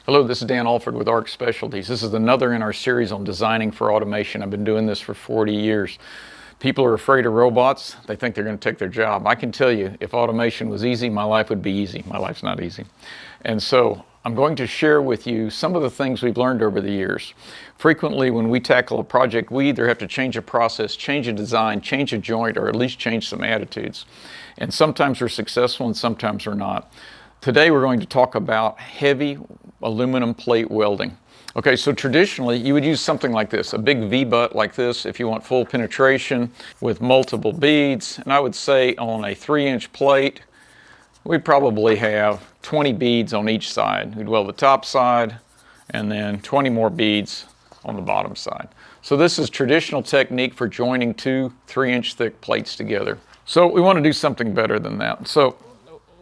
Hello, this is Dan Alford with ARC Specialties. This is another in our series on designing for automation. I've been doing this for 40 years. People are afraid of robots. They think they're going to take their job. I can tell you, if automation was easy, my life would be easy. My life's not easy. And so I'm going to share with you some of the things we've learned over the years. Frequently, when we tackle a project, we either have to change a process, change a design, change a joint, or at least change some attitudes. And sometimes we're successful and sometimes we're not. Today we're going to talk about heavy aluminum plate welding. Okay, so traditionally you would use something like this, a big V-butt like this if you want full penetration with multiple beads. And I would say on a 3-inch plate, we probably have 20 beads on each side. We'd weld the top side and then 20 more beads on the bottom side. So this is traditional technique for joining two 3-inch thick plates together. So we want to do something better than that. So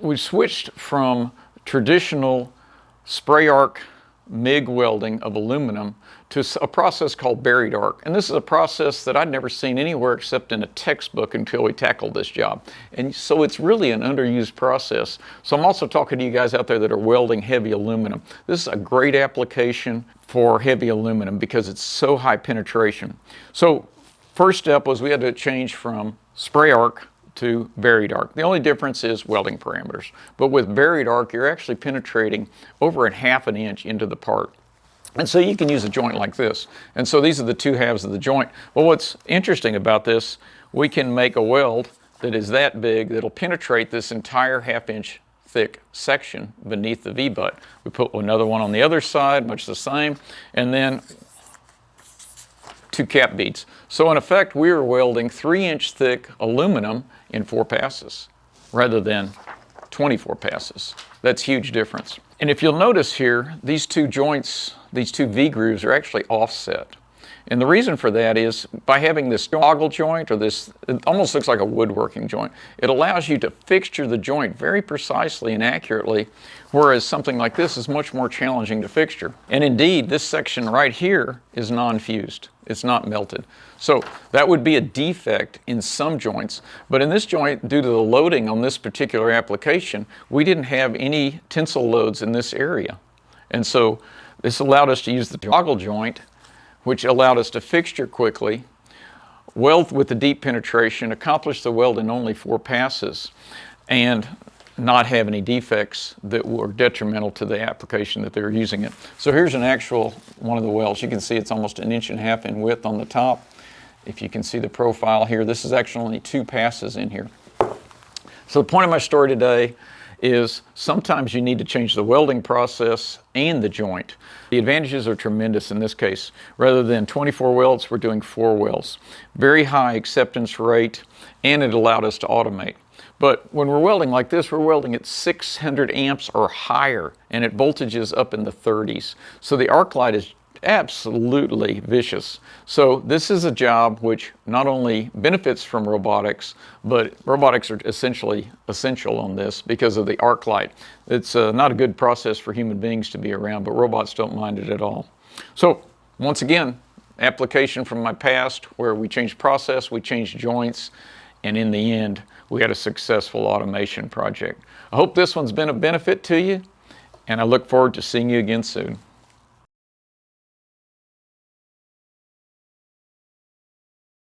we switched from traditional spray arc MIG welding of aluminum to a process called buried arc. And this is a process that I'd never seen anywhere except in a textbook until we tackled this job. And so it's really an underused process. So I'm also talking to you guys out there that are welding heavy aluminum. This is a great application for heavy aluminum because it's so high penetration. So first step was we had to change from spray arc to buried arc. The only difference is welding parameters. But with buried arc, you're actually penetrating over ½ an inch into the part. And so you can use a joint like this. And so these are the two halves of the joint. Well, what's interesting about this, we can make a weld that is that big that'll penetrate this entire ½ inch thick section beneath the V-butt. We put another one on the other side, much the same, and then 2 cap beads. So in effect, we are welding 3-inch thick aluminum in 4 passes rather than 24 passes. That's a huge difference. And if you'll notice here, these two joints, these two V-grooves are actually offset. And the reason for that is by having this toggle joint, or this, it almost looks like a woodworking joint, it allows you to fixture the joint very precisely and accurately, whereas something like this is much more challenging to fixture. And indeed, this section right here is non-fused. It's not melted. So that would be a defect in some joints, but in this joint, due to the loading on this particular application, we didn't have any tensile loads in this area. And so this allowed us to use the toggle joint, which allowed us to fixture quickly, weld with the deep penetration, accomplish the weld in only 4 passes, and not have any defects that were detrimental to the application that they were using it. So here's an actual one of the welds. You can see it's almost 1.5 inches in width on the top. If you can see the profile here, this is actually only 2 passes in here. So the point of my story today is sometimes you need to change the welding process and the joint. The advantages are tremendous in this case. Rather than 24 welds, we're doing 4 welds. Very high acceptance rate, and it allowed us to automate. But when we're welding like this, we're welding at 600 amps or higher, and at voltages up in the 30s. So the arc light is absolutely vicious. So this is a job which not only benefits from robotics, but robotics are essentially essential on this because of the arc light. It's not a good process for human beings to be around, but robots don't mind it at all. So once again, application from my past where we changed process, we changed joints, and in the end, we had a successful automation project. I hope this one's been a benefit to you, and I look forward to seeing you again soon.